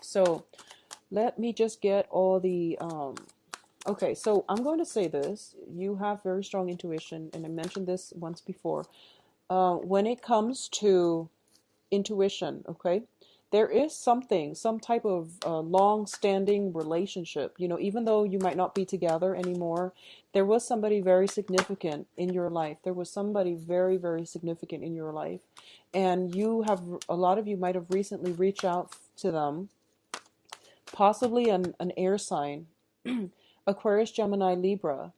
So let me just get all the okay, so I'm going to say this. You have very strong intuition, and I mentioned this once before. When it comes to intuition, okay, there is something, some type of long-standing relationship. Even though you might not be together anymore, there was somebody very significant in your life. There was somebody very, very significant in your life, and a lot of you might have recently reached out to them, possibly an air sign, Aquarius, Gemini, Libra,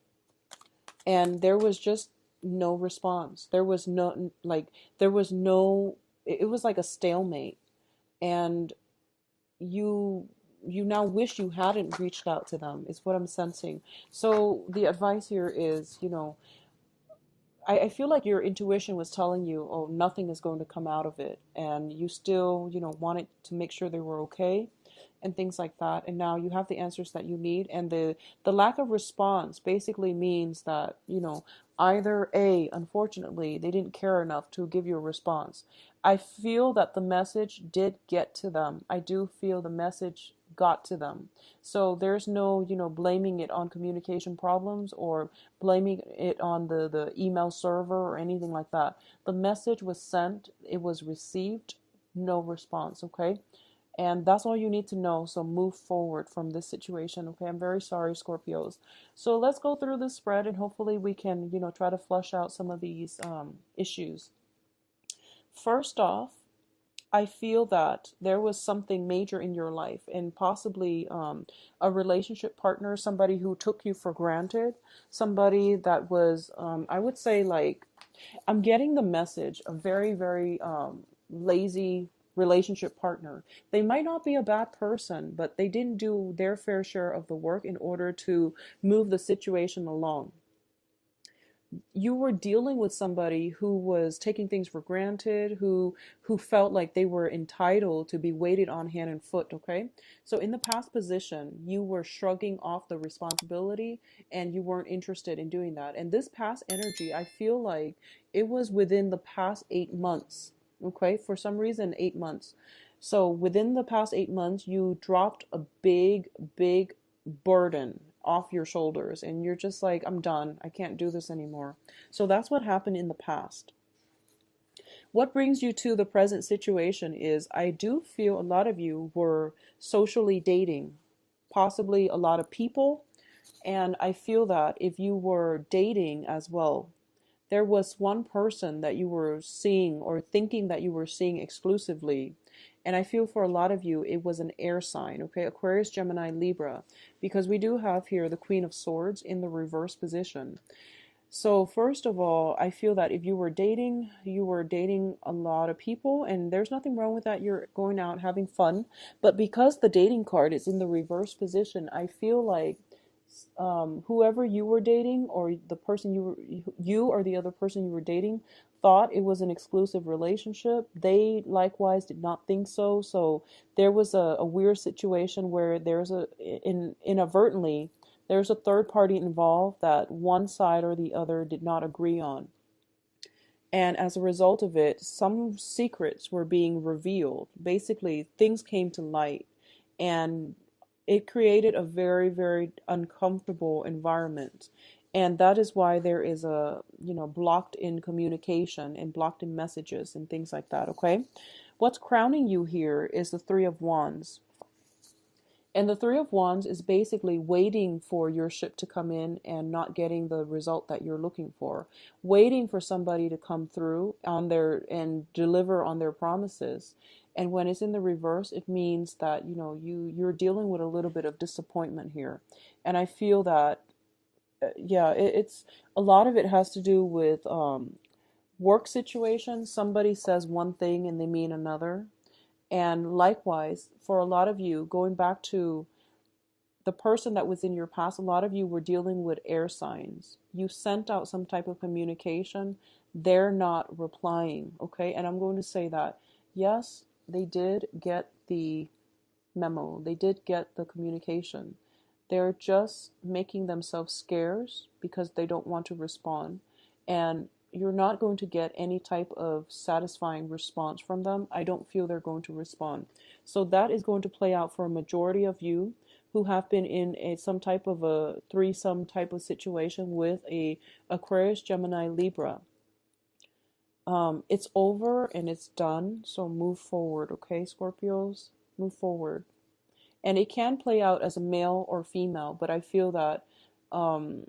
and there was just no response. There was no, like, there was no, it was like a stalemate. And you you now wish you hadn't reached out to them, is what I'm sensing. So the advice here is, I feel like your intuition was telling you, oh, nothing is going to come out of it. And you still, wanted to make sure they were okay and things like that. And now you have the answers that you need. And the lack of response basically means that, either A, unfortunately, they didn't care enough to give you a response. I feel that the message did get to them. I do feel the message got to them. So there's no, blaming it on communication problems or blaming it on the email server or anything like that. The message was sent, it was received, no response, okay? And that's all you need to know. So move forward from this situation, okay? I'm very sorry, Scorpios. So let's go through this spread and hopefully we can, try to flush out some of these issues. First off, I feel that there was something major in your life and possibly a relationship partner, somebody who took you for granted, somebody that was, I would say, like, I'm getting the message, a very, very lazy relationship partner. They might not be a bad person, but they didn't do their fair share of the work in order to move the situation along. You were dealing with somebody who was taking things for granted, who felt like they were entitled to be waited on hand and foot, okay? So in the past position, you were shrugging off the responsibility and you weren't interested in doing that. And this past energy, I feel like it was within the past 8 months, okay? For some reason, 8 months. So within the past 8 months, you dropped a big, big burden off your shoulders and you're just like, I'm done. I can't do this anymore. So that's what happened in the past. What brings you to the present situation is I do feel a lot of you were socially dating, possibly a lot of people. And I feel that if you were dating as well, there was one person that you were seeing or thinking that you were seeing exclusively. And I feel for a lot of you, it was an air sign, okay? Aquarius, Gemini, Libra, because we do have here the Queen of Swords in the reverse position. So first of all, I feel that if you were dating a lot of people, and there's nothing wrong with that. You're going out having fun. But because the dating card is in the reverse position, I feel like whoever you were dating or the person you or the other person you were dating thought it was an exclusive relationship. They likewise did not think so. So there was a weird situation where inadvertently there's a third party involved that one side or the other did not agree on. And as a result of it, some secrets were being revealed. Basically, things came to light. And it created a very, very uncomfortable environment. And that is why there is blocked in communication and blocked in messages and things like that, okay? What's crowning you here is the Three of Wands. And the Three of Wands is basically waiting for your ship to come in and not getting the result that you're looking for. Waiting for somebody to come through on and deliver on their promises. And when it's in the reverse, it means that, you're dealing with a little bit of disappointment here. And I feel that, it's a lot of it has to do with work situations. Somebody says one thing and they mean another. And likewise, for a lot of you, going back to the person that was in your past, a lot of you were dealing with air signs. You sent out some type of communication. They're not replying, okay? And I'm going to say that, yes, they did get the memo. They did get the communication. They're just making themselves scarce because they don't want to respond. And you're not going to get any type of satisfying response from them. I don't feel they're going to respond. So that is going to play out for a majority of you who have been in some type of a threesome type of situation with a Aquarius, Gemini, Libra. It's over and it's done. So move forward, okay, Scorpios? Move forward. And it can play out as a male or female, but um,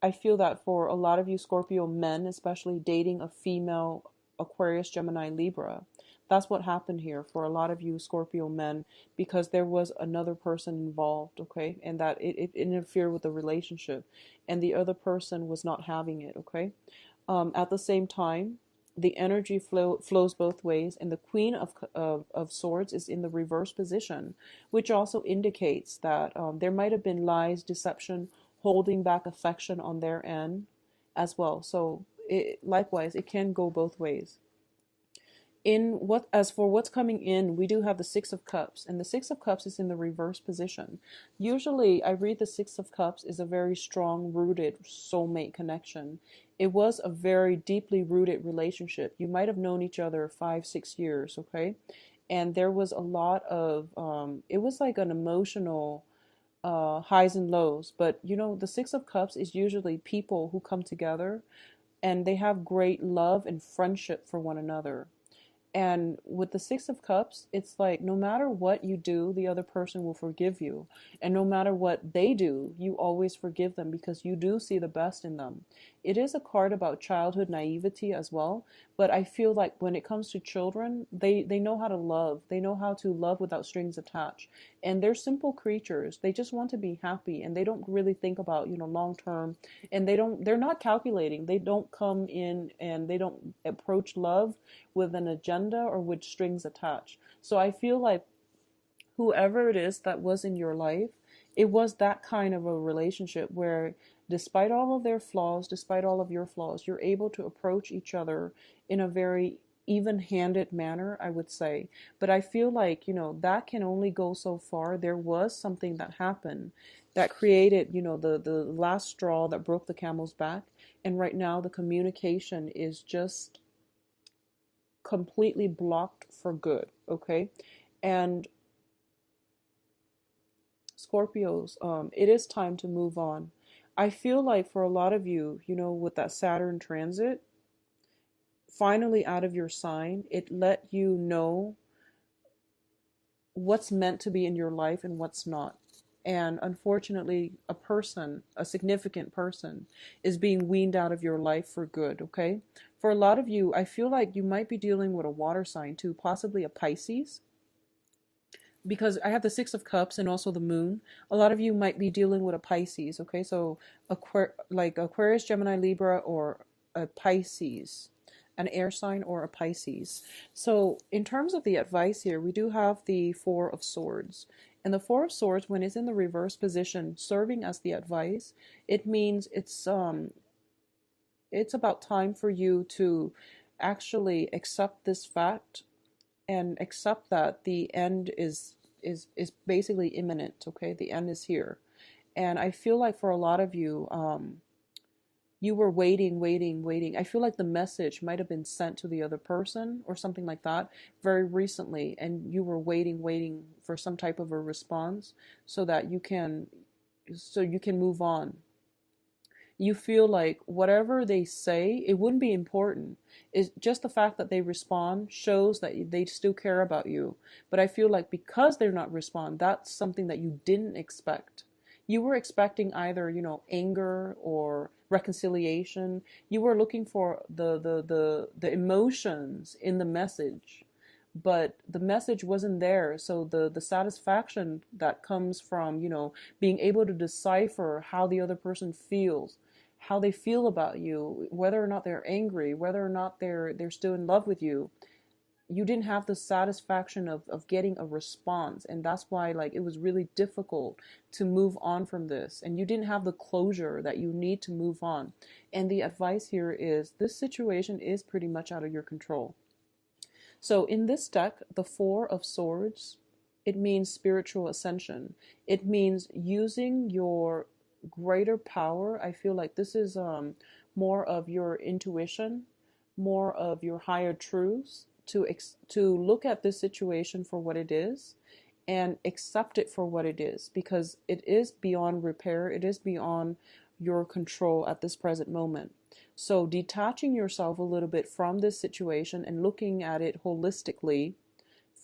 I feel that for a lot of you Scorpio men, especially dating a female Aquarius, Gemini, Libra, that's what happened here for a lot of you Scorpio men, because there was another person involved, okay? And that it interfered with the relationship and the other person was not having it, okay? At the same time, the energy flows both ways, and the Queen of Swords is in the reverse position, which also indicates that there might have been lies, deception, holding back affection on their end as well. So likewise, it can go both ways. As for what's coming in, we do have the Six of Cups, and the Six of Cups is in the reverse position. Usually I read the Six of Cups is a very strong rooted soulmate connection. It was a very deeply rooted relationship. You might have known each other 5-6 years, okay? And there was a lot of it was like an emotional highs and lows. But the Six of Cups is usually people who come together and they have great love and friendship for one another. And with the Six of Cups, it's like no matter what you do, the other person will forgive you. And no matter what they do, you always forgive them because you do see the best in them. It is a card about childhood naivety as well. But I feel like when it comes to children, they know how to love. They know how to love without strings attached. And they're simple creatures. They just want to be happy. And they don't really think about, long term. And they're not calculating. They don't come in and they don't approach love with an agenda or with strings attached. So I feel like whoever it is that was in your life, it was that kind of a relationship where despite all of their flaws, despite all of your flaws, you're able to approach each other in a very even-handed manner, I would say. But I feel like, that can only go so far. There was something that happened that created, the last straw that broke the camel's back. And right now the communication is just completely blocked for good, okay? And Scorpios, it is time to move on. I feel like for a lot of you, with that Saturn transit, finally out of your sign, it let you know what's meant to be in your life and what's not. And unfortunately, a significant person, is being weaned out of your life for good, okay? For a lot of you, I feel like you might be dealing with a water sign too, possibly a Pisces, because I have the Six of Cups and also the Moon. A lot of you might be dealing with a Pisces, okay? So like Aquarius, Gemini, Libra, or a Pisces, an air sign or a Pisces. So in terms of the advice here, we do have the Four of Swords. And the Four of Swords, when it's in the reverse position, serving as the advice, it means it's about time for you to actually accept this fact and accept that the end is basically imminent, okay? The end is here. And I feel like for a lot of you, you were waiting. I feel like the message might have been sent to the other person or something like that very recently, and you were waiting for some type of a response so that you can move on. You feel like whatever they say, it wouldn't be important. It's just the fact that they respond shows that they still care about you. But I feel like because they're not respond, that's something that you didn't expect. You were expecting either, anger or reconciliation. You were looking for the emotions in the message, but the message wasn't there. So the satisfaction that comes from, being able to decipher how the other person feels, how they feel about you, whether or not they're angry, whether or not they're still in love with you. You didn't have the satisfaction of getting a response, and that's why like it was really difficult to move on from this, and you didn't have the closure that you need to move on. And the advice here is this situation is pretty much out of your control. So in this deck, the Four of Swords, it means spiritual ascension. It means using your greater power. I feel like this is more of your intuition, more of your higher truths, to look at this situation for what it is and accept it for what it is, because it is beyond repair, it is beyond your control at this present moment. So detaching yourself a little bit from this situation and looking at it holistically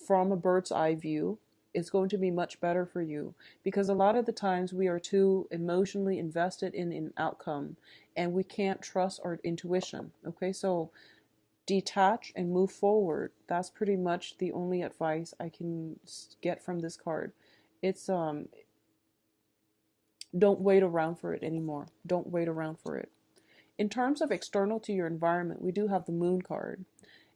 from a bird's eye view is going to be much better for you, because a lot of the times we are too emotionally invested in an outcome and we can't trust our intuition. Okay, so detach and move forward. That's pretty much the only advice I can get from this card. It's don't wait around for it anymore. Don't wait around for it. In terms of external to your environment, we do have the moon card.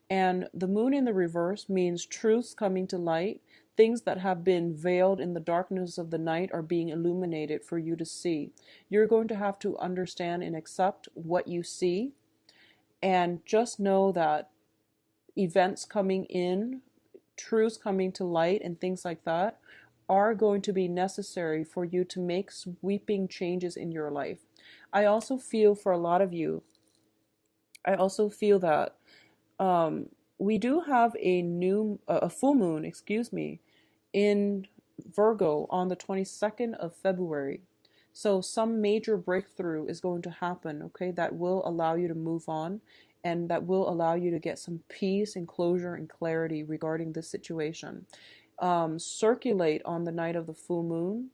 And the moon in the reverse means truths coming to light. Things that have been veiled in the darkness of the night are being illuminated for you to see. You're going to have to understand and accept what you see, and just know that events coming in, truths coming to light, and things like that are going to be necessary for you to make sweeping changes in your life. I also feel for a lot of you, I also feel that we do have a full moon, excuse me, in Virgo on the 22nd of February. So some major breakthrough is going to happen, okay, that will allow you to move on and that will allow you to get some peace and closure and clarity regarding this situation. Circulate on the night of the full moon.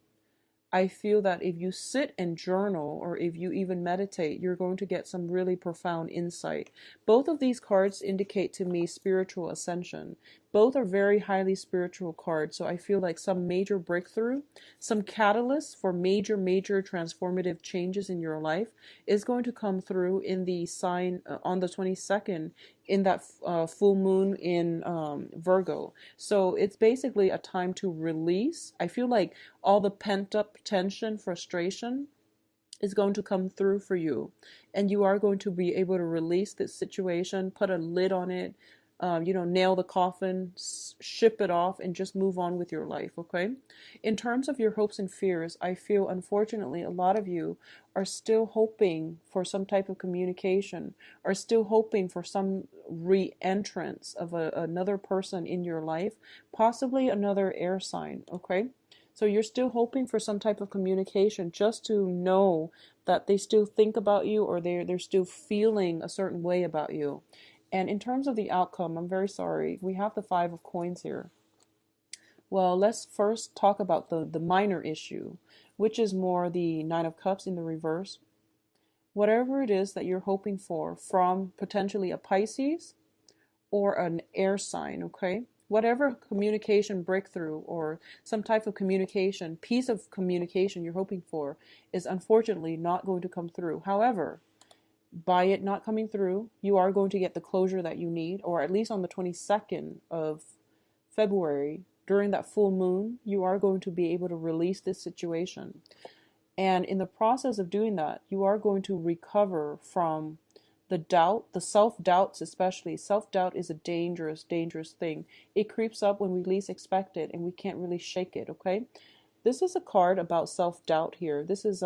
I feel that if you sit and journal or if you even meditate, you're going to get some really profound insight. Both of these cards indicate to me spiritual ascension. Both are very highly spiritual cards, so I feel like some major breakthrough, some catalyst for major transformative changes in your life is going to come through in the sign on the 22nd in that full moon in Virgo. So it's basically a time to release. I feel like all the pent up tension, frustration is going to come through for you, and you are going to be able to release this situation, put a lid on it, nail the coffin, ship it off, and just move on with your life. Okay, in terms of your hopes and fears, I feel unfortunately a lot of you are still hoping for some type of communication, are still hoping for some re-entrance of another person in your life, possibly another air sign. Okay, so you're still hoping for some type of communication, just to know that they still think about you, or they're still feeling a certain way about you. And in terms of the outcome, I'm very sorry. We have the Five of Coins here. Well, let's first talk about the minor issue, which is more the Nine of Cups in the reverse. Whatever it is that you're hoping for from potentially a Pisces or an air sign, okay? Whatever communication breakthrough or some type of communication, piece of communication you're hoping for is unfortunately not going to come through. However, by it not coming through, you are going to get the closure that you need, or at least on the 22nd of February, during that full moon, you are going to be able to release this situation. And in the process of doing that, you are going to recover from the doubt, the self-doubts especially. Self-doubt is a dangerous thing. It creeps up when we least expect it, and we can't really shake it, okay? This is a card about self-doubt here. This is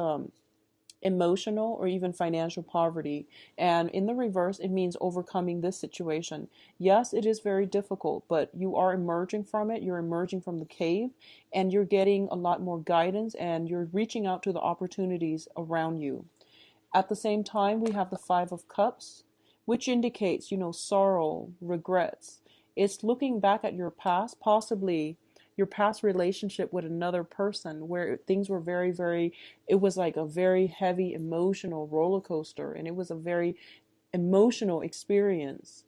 emotional or even financial poverty. And in the reverse, it means overcoming this situation. Yes, it is very difficult, but you are emerging from it. You're emerging from the cave, and you're getting a lot more guidance, and you're reaching out to the opportunities around you. At the same time, we have the Five of Cups, which indicates, sorrow, regrets. It's looking back at your past, possibly your past relationship with another person where things were it was like a very heavy emotional roller coaster, and it was a very emotional experience.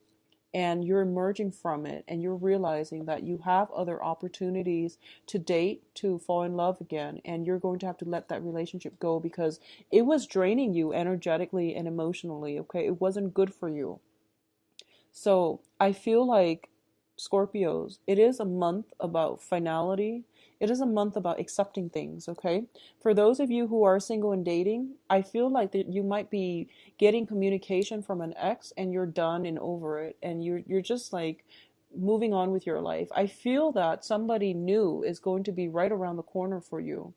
And you're emerging from it, and you're realizing that you have other opportunities to date, to fall in love again, and you're going to have to let that relationship go because it was draining you energetically and emotionally, okay? It wasn't good for you. So I feel like, Scorpios, it is a month about finality. It is a month about accepting things, okay? For those of you who are single and dating, I feel like that you might be getting communication from an ex and you're done and over it, and you're just like moving on with your life. I feel that somebody new is going to be right around the corner for you.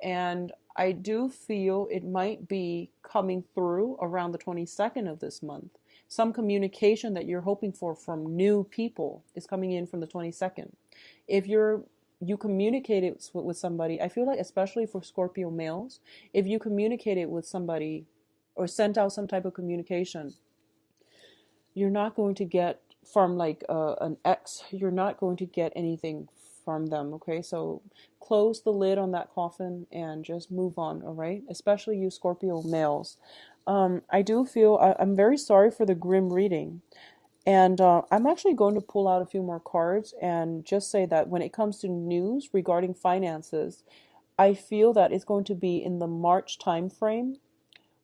And I do feel it might be coming through around the 22nd of this month. Some communication that you're hoping for from new people is coming in from the 22nd. If you communicate it with somebody, I feel like especially for Scorpio males, if you communicate it with somebody or sent out some type of communication, you're not going to get from like an ex, you're not going to get anything from them. Okay, so close the lid on that coffin and just move on. All right, especially you Scorpio males. I do feel I'm very sorry for the grim reading. And I'm actually going to pull out a few more cards and just say that when it comes to news regarding finances, I feel that it's going to be in the March time frame,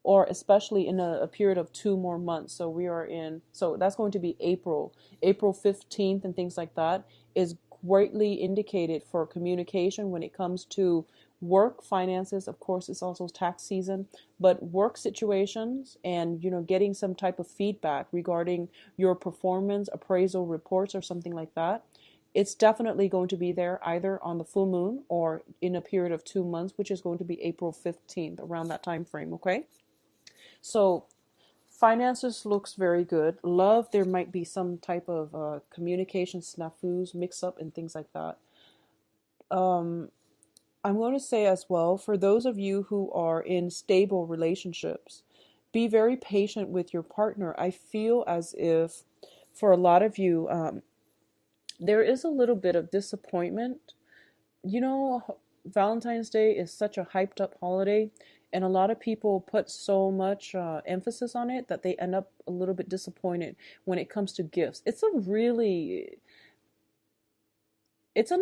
or especially in a period of 2 more months. So we are in, so that's going to be April 15th and things like that is greatly indicated for communication when it comes to work, finances. Of course, it's also tax season, but work situations and, getting some type of feedback regarding your performance, appraisal reports or something like that. It's definitely going to be there either on the full moon or in a period of 2 months, which is going to be April 15th, around that time frame. Okay. So finances looks very good. Love, there might be some type of communication snafus, mix up, and things like that. Um, I'm going to say as well, for those of you who are in stable relationships, be very patient with your partner. I feel as if for a lot of you, there is a little bit of disappointment. Valentine's Day is such a hyped up holiday, and a lot of people put so much emphasis on it that they end up a little bit disappointed when it comes to gifts. It's an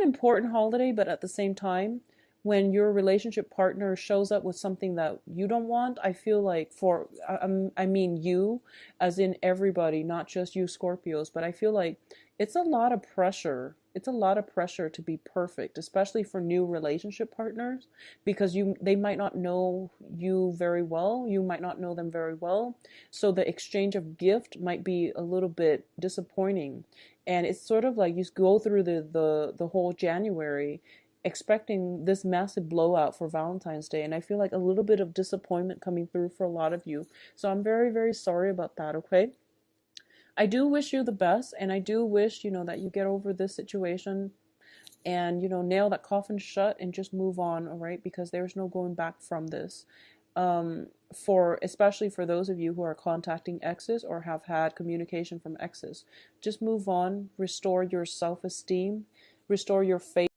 important holiday, but at the same time, when your relationship partner shows up with something that you don't want, I feel like I mean you, as in everybody, not just you Scorpios, but I feel like it's a lot of pressure. It's a lot of pressure to be perfect, especially for new relationship partners, because they might not know you very well. You might not know them very well. So the exchange of gift might be a little bit disappointing. And it's sort of like you go through the whole January expecting this massive blowout for Valentine's Day, and I feel like a little bit of disappointment coming through for a lot of you. So I'm very, very sorry about that, okay? I do wish you the best, and I do wish, that you get over this situation and, nail that coffin shut and just move on, all right? Because there's no going back from this. Especially for those of you who are contacting exes or have had communication from exes, just move on, restore your self-esteem, restore your faith